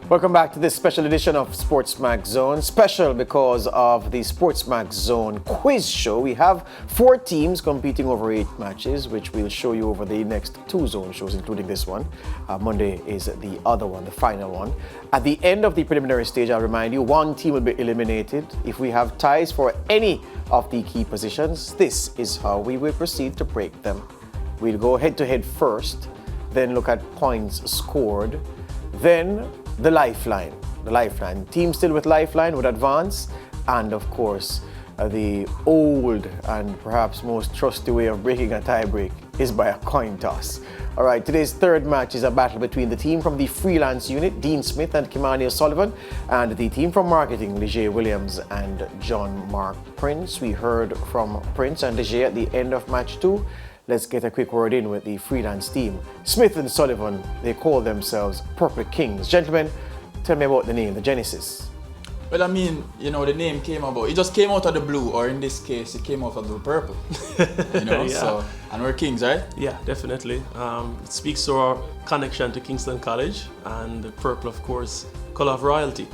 Welcome back to this special edition of SportsMax Zone. Special because of the SportsMax Zone quiz show. We have 4 teams competing over 8 matches, which we'll show you over the next 2 zone shows, including this one. Monday is the other one, the final one. At the end of the preliminary stage, I'll remind you, 1 team will be eliminated. If we have ties for any of the key positions, this is how we will proceed to break them. We'll go head-to-head first, then look at points scored, then the lifeline. Team still with lifeline would advance, and of course, the old and perhaps most trusty way of breaking a tie-break is by a coin toss. All right, today's third match is a battle between the team from the Freelance unit, Dean Smith and Kimani O'Sullivan, and the team from marketing, Leger Williams and John Mark Prince. We heard from Prince and Leger at the end of match 2. Let's get a quick word in with the Freelance team. Smith and Sullivan, they call themselves Purple Kings. Gentlemen, tell me about the name, the genesis. Well, I mean, you know, the name came about, it just came out of the blue, or in this case, it came out of the purple. You know, Yeah. so, and we're Kings, right? Yeah, definitely. It speaks to our connection to Kingston College, and the purple, of course, color of royalty.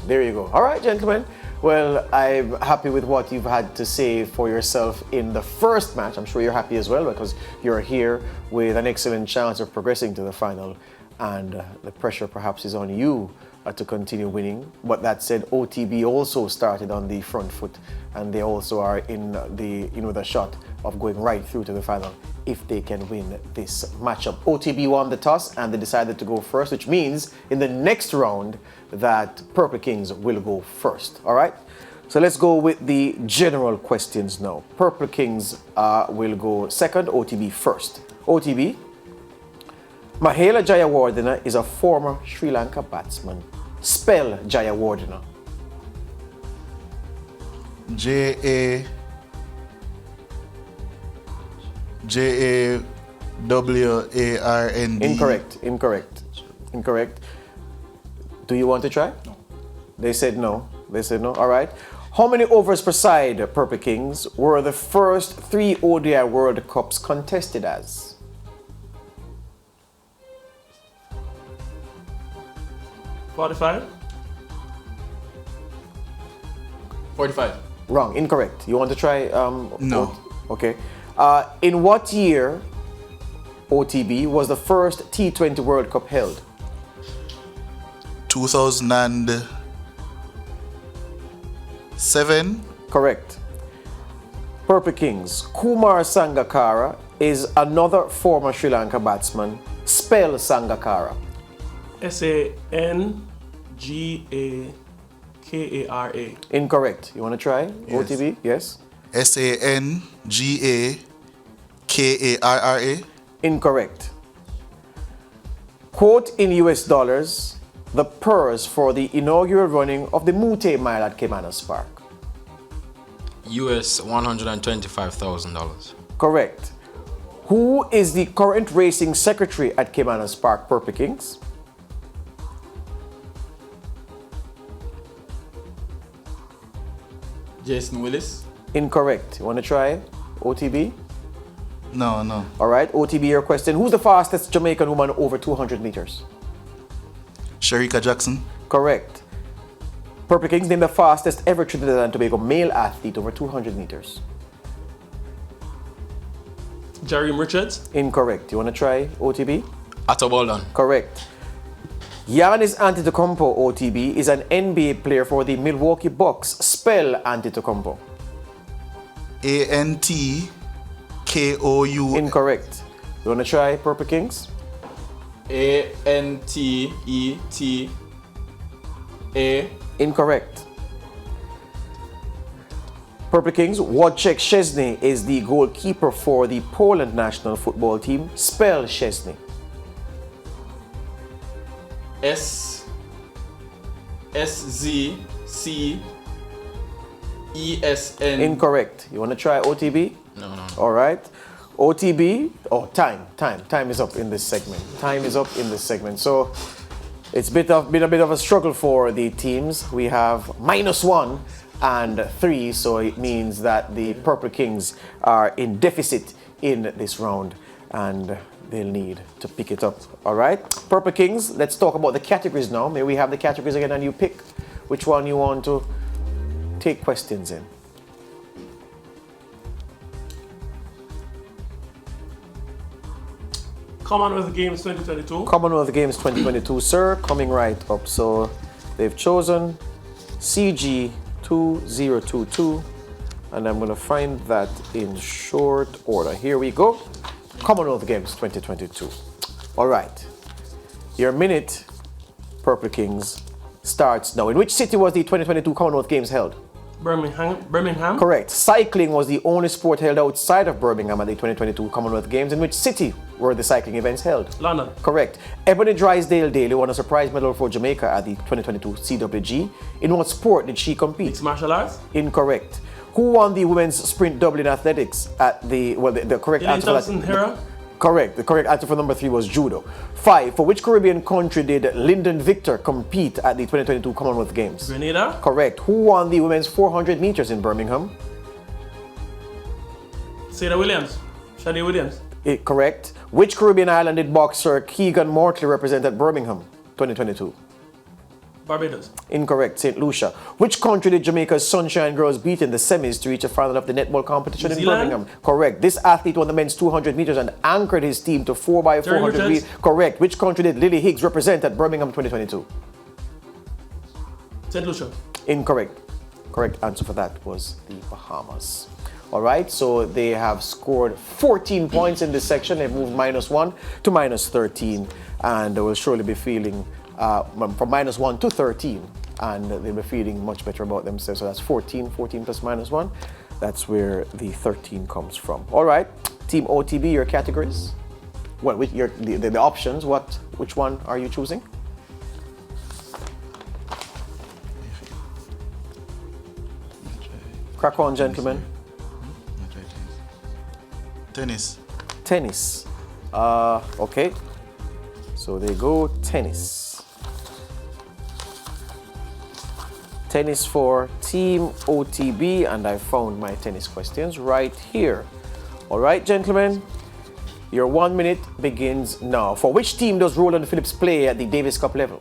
There you go. All right, gentlemen. Well, I'm happy with what you've had to say for yourself in the first match. I'm sure you're happy as well because you're here with an excellent chance of progressing to the final, and the pressure perhaps is on you to continue winning. But that said, OTB also started on the front foot, and they also are in the shot of going right through to the final if they can win this matchup. OTB won the toss and they decided to go first, which means in the next round that Purple Kings will go first. All right, so let's go with the general questions now. Purple Kings will go second, OTB first. OTB, Mahela Jayawardena is a former Sri Lanka batsman. Spell Jayawardena. Jayawardnd. Incorrect. Do you want to try? No. They said no. All right. How many overs per side, Purple Kings, were the first 3 ODI World Cups contested as? 45? 45. Wrong. Incorrect. You want to try? No. Okay. In what year, OTB, was the first T20 World Cup held? 2007. Correct. Purple Kings, Kumar Sangakkara is another former Sri Lanka batsman. Spell Sangakkara. Sangakkara. Incorrect. You want to try? Yes. OTB? Yes. Sangakkara. Incorrect. Quote in US dollars the purse for the inaugural running of the Mute Mile at Caymanas Park. US $125,000. Correct. Who is the current racing secretary at Caymanas Park, Purple Kings? Jason Willis. Incorrect. You want to try? OTB? No. All right. OTB, your question. Who's the fastest Jamaican woman over 200 meters? Sherika Jackson. Correct. Purple Kings, name the fastest ever Trinidad and Tobago male athlete over 200 meters. Jareem Richards? Incorrect. You want to try? OTB? Atto Bolden. Correct. Giannis Antetokounmpo, OTB, is an NBA player for the Milwaukee Bucks. Spell Antetokounmpo. Antkou. Incorrect. You want to try, Purple Kings? Anteta. Incorrect. Purple Kings, Wojciech Szczesny is the goalkeeper for the Poland national football team. Spell Szczesny. SZCESN. Incorrect. You want to try OTB? No. All right. OTB. Oh, time is up in this segment. So it's been a bit of a struggle for the teams. We have -1 and 3, so it means that the Purple Kings are in deficit in this round, and they'll need to pick it up. All right, Purple Kings, let's talk about the categories now. May we have the categories again and you pick which one you want to take questions in. Commonwealth Games 2022. Commonwealth Games 2022, sir, coming right up. So they've chosen CG 2022, and I'm going to find that in short order. Here we go. Commonwealth Games 2022. All right. Your minute, Purple Kings, starts now. In which city was the 2022 Commonwealth Games held? Birmingham. Correct. Cycling was the only sport held outside of Birmingham at the 2022 Commonwealth Games. In which city were the cycling events held? London. Correct. Ebony Drysdale Daly won a surprise medal for Jamaica at the 2022 CWG. In what sport did she compete? Mixed martial arts. Incorrect. Who won the women's sprint double in athletics at the correct Obadele answer for Thompson, that? Hera. Correct. The correct answer for number 3 was judo. 5. For which Caribbean country did Lyndon Victor compete at the 2022 Commonwealth Games? Grenada. Correct. Who won the women's 400 meters in Birmingham? Sarah Williams. Shadi Williams. Correct. Which Caribbean island did boxer Keegan Mortley represent at Birmingham 2022? Barbados. Incorrect. St. Lucia. Which country did Jamaica's Sunshine Girls beat in the semis to reach a final of the netball competition New in Zealand? Birmingham? Correct. This athlete won the men's 200 meters and anchored his team to 4x400 Terry relay. Richards? Correct. Which country did Lily Higgs represent at Birmingham 2022? St. Lucia. Incorrect. Correct answer for that was the Bahamas. All right, so they have scored 14 points in this section. They've moved -1 to -13, and they will surely be feeling from -1 to 13, and they'll be feeling much better about themselves. So that's 14 plus -1. That's where the 13 comes from. All right, Team OTB, your categories. Well, with the options. Which one are you choosing? Crack on, gentlemen. Tennis. Tennis. Okay. So they go tennis. Tennis for Team OTB, and I found my tennis questions right here. All right, gentlemen. Your 1 minute begins now. For which team does Roland Phillips play at the Davis Cup level?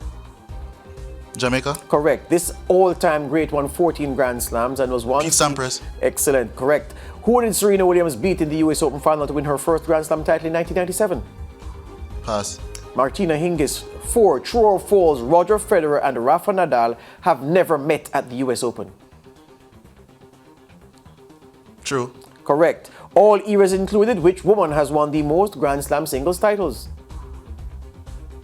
Jamaica. Correct. This all-time great won 14 Grand Slams and was one. Pete Sampras. Excellent. Correct. Who did Serena Williams beat in the US Open final to win her first Grand Slam title in 1997? Pass. Martina Hingis. 4. True or false, Roger Federer and Rafa Nadal have never met at the US Open? True. Correct. All eras included, which woman has won the most Grand Slam singles titles?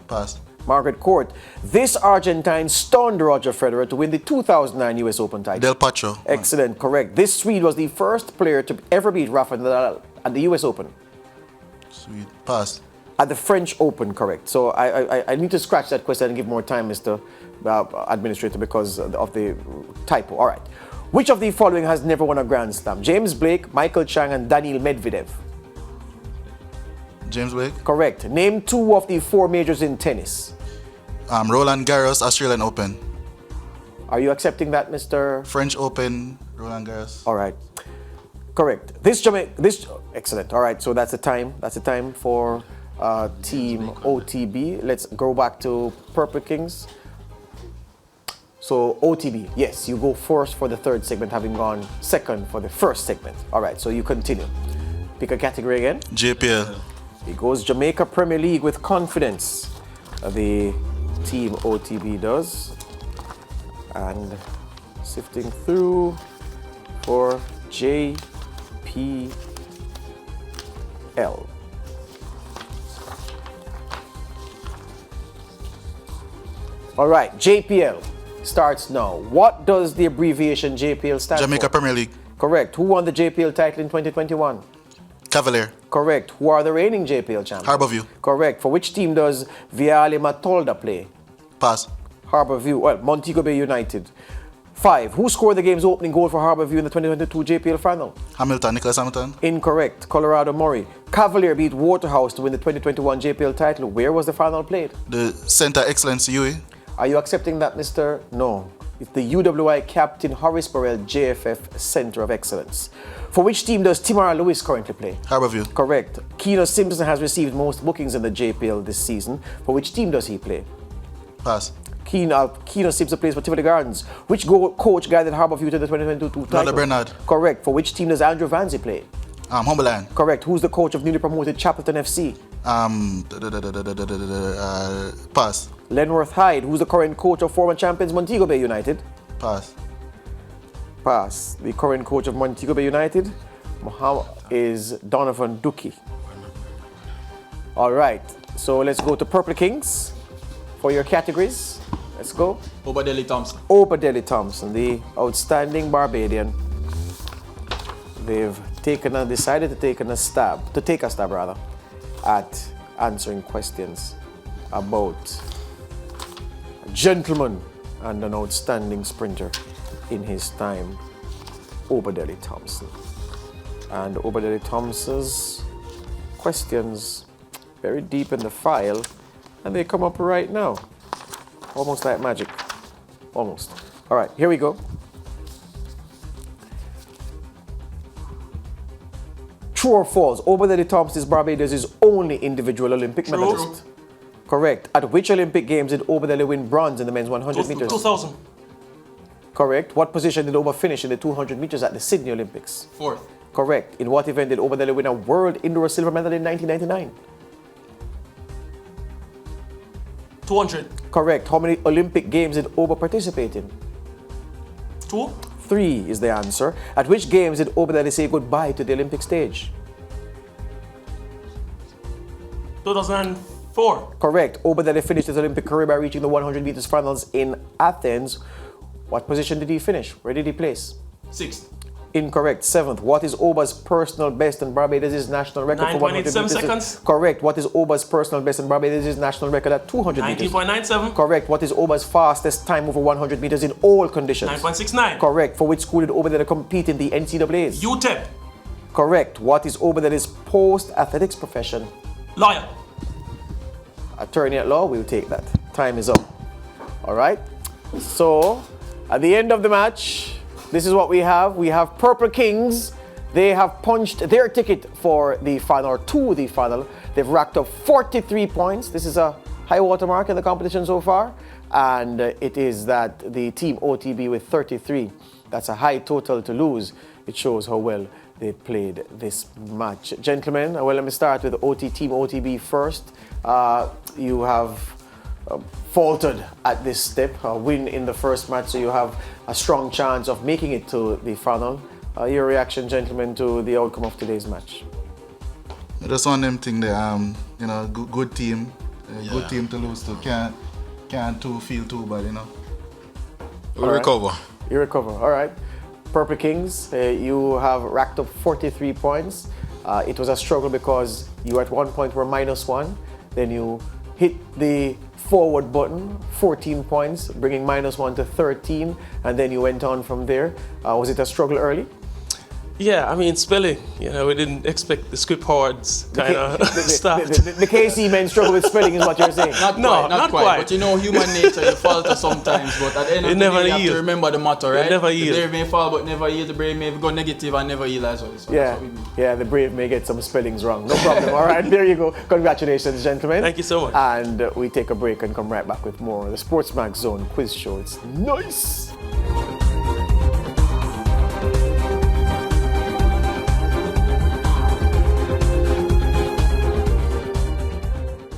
Pass. Margaret Court. This Argentine stunned Roger Federer to win the 2009 US Open title. Del Patro. Excellent, correct. This Swede was the first player to ever beat Rafa Nadal at the US Open. Sweet. Pass. At the French Open, correct. So I need to scratch that question and give more time, Mr. Administrator, because of the typo. All right. Which of the following has never won a Grand Slam? James Blake, Michael Chang, and Daniil Medvedev. James Blake. Correct. Name 2 of the 4 majors in tennis. Roland Garros, Australian Open. Are you accepting that, Mr.? French Open, Roland Garros. All right. Correct. Excellent. All right. So that's the time. That's the time for Team OTB. Let's go back to Purple Kings. So OTB, yes, you go first for the third segment, having gone second for the first segment. All right. So you continue. Pick a category again. JPL. It goes Jamaica Premier League with confidence. The Team OTB does. And sifting through for JPL. All right, JPL starts now. What does the abbreviation JPL stand for? Jamaica Premier League. Correct. Who won the JPL title in 2021? Cavalier. Correct. Who are the reigning JPL champions? Harbourview. Correct. For which team does Viale Matolda play? Pass. Harbourview. Well, Montego Bay United. 5. Who scored the game's opening goal for Harbourview in the 2022 JPL final? Hamilton. Nicholas Hamilton. Incorrect. Colorado Murray. Cavalier beat Waterhouse to win the 2021 JPL title. Where was the final played? The Centre Excellence UE. Are you accepting that, Mr.? No. It's the UWI Captain Horace Burrell JFF Center of Excellence. For which team does Timara Lewis currently play? Harborview. Correct. Keno Simpson has received most bookings in the JPL this season. For which team does he play? Pass. Keno Simpson plays for Tivoli Gardens. Which coach guided Harborview to the 2022 title? Lola Bernard. Correct. For which team does Andrew Vanzi play? Humberland. Correct. Who's the coach of newly promoted Chapelton FC? Pass. Lenworth Hyde. Who's the current coach of former champions Montego Bay United? Pass. Pass. The current coach of Montego Bay United is Donovan Duki. All right. So let's go to Purple Kings for your categories. Let's go. Obadele Thompson. Obadele Thompson, the outstanding Barbadian. They've decided to take a stab at answering questions about a gentleman and an outstanding sprinter in his time, Obadele Thompson. And Obadele Thompson's questions very deep in the file, and they come up right now. Almost like magic. Almost. All right, here we go. True or false? Obadele Thompson is Barbados' only individual Olympic medalist. Correct. At which Olympic Games did Obadele win bronze in the men's 100 meters? 2000. Correct. What position did Oba finish in the 200 meters at the Sydney Olympics? 4th. Correct. In what event did Obadele win a world indoor silver medal in 1999? 200. Correct. How many Olympic Games did Oba participate in? 2. 3 is the answer. At which games did Obadele say goodbye to the Olympic stage? 2004. Correct. Obadele finished his Olympic career by reaching the 100 meters finals in Athens. What position did he finish? Where did he place? 6th. Incorrect. 7th. What is Oba's personal best and Barbados' national record for 100 meters? 9.87 seconds. Correct. What is Oba's personal best and Barbados' national record at 200 meters? 19.97. Correct. What is Oba's fastest time over 100 meters in all conditions? 9.69. Correct. For which school did Obadele compete in the NCAAs? UTEP. Correct. What is Obadele's post-athletics profession? Lawyer. Attorney at law. We'll take that. Time is up. All right. So, at the end of the match, this is what we have. We have Purple Kings. They have punched their ticket for the final, or to the final. They've racked up 43 points. This is a high water mark in the competition so far. And it is that the team OTB with 33. That's a high total to lose. It shows how well they played this match. Gentlemen, well, let me start with Team OTB first. You have faltered at this step, a win in the first match, so you have a strong chance of making it to the final. Your reaction, gentlemen, to the outcome of today's match? Just one them thing there, good team, good team to lose to. Can't feel too bad, We'll recover. You recover, all right. Purple Kings, you have racked up 43 points. It was a struggle because you at one point were -1, then you hit the forward button, 14 points, bringing -1 to 13, and then you went on from there. Was it a struggle early? Yeah, I mean, spelling. We didn't expect the script hordes kind of stuff. The KC men struggle with spelling is what you're saying. Not quite. But human nature, you falter sometimes. But at the end of the day, you have to remember the motto, right? Never yield. The brave may fall, but never yield. The brave may go negative and never yield as well. So Yeah, that's what we mean. yeah, the brave may get some spellings wrong. No problem. All right, there you go. Congratulations, gentlemen. Thank you so much. And we take a break and come right back with more of the SportsMax Zone quiz show. It's nice.